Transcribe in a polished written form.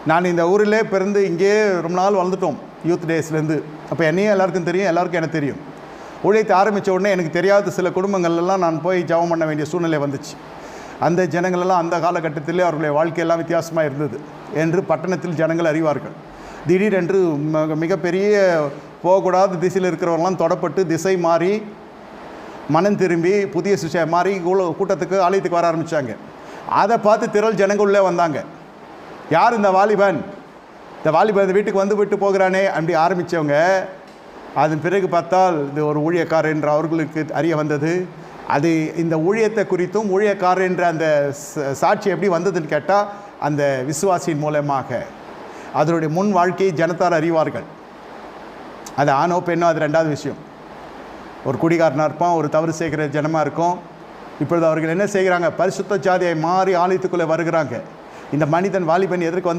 நான் இந்த ஊரிலே பிறந்து இங்கே ரொம்ப நாள் வளர்ந்துட்டோம் யூத் டேஸ்லேருந்து. அப்போ என்னையும் எல்லாருக்கும் தெரியும், எல்லாருக்கும் எனக்கு தெரியும். ஊழியத்தை ஆரம்பித்த உடனே எனக்கு தெரியாத சில குடும்பங்கள்லாம் நான் போய் ஜெபம் பண்ண வேண்டிய சூழ்நிலை வந்துச்சு. அந்த ஜனங்களெல்லாம் அந்த காலகட்டத்திலே அவர்களுடைய வாழ்க்கையெல்லாம் வித்தியாசமாக இருந்தது என்று பட்டணத்தில் ஜனங்கள் அறிவார்கள். திடீரென்று மிகப்பெரிய போகக்கூடாத திசையில் இருக்கிறவங்களாம் தொடப்பட்டு திசை மாறி மனம் திரும்பி புதிய சிஷை மாறி கூட்டத்துக்கு ஆலயத்துக்கு வர ஆரம்பித்தாங்க. அதை பார்த்து திரள் ஜனங்கள் உள்ளே வந்தாங்க. யார் இந்த வாலிபன் இந்த வீட்டுக்கு வந்து விட்டு போகிறானே அப்படி ஆரம்பித்தவங்க அதன் பிறகு பார்த்தால் இது ஒரு ஊழியக்காரர் என்று அவர்களுக்கு அறிய வந்தது. அது இந்த ஊழியத்தை குறித்தும் ஊழியக்காரர் என்ற அந்த சாட்சி எப்படி வந்ததுன்னு கேட்டால் அந்த விசுவாசியின் மூலமாக அதனுடைய முன் வாழ்க்கையை ஜனத்தார் அறிவார்கள். அது ஆணோ பெண்ணோ அது ரெண்டாவது விஷயம். ஒரு குடிகாரனாக இருப்பான், ஒரு தவறு செய்கிற ஜனமாக இருக்கும். இப்பொழுது அவர்கள் என்ன செய்கிறாங்க? பரிசுத்த ஜாதியை மாறி ஆலயத்துக்குள்ளே வருகிறாங்க. இந்த மனிதன் வாலிபன் எதற்கு வந்து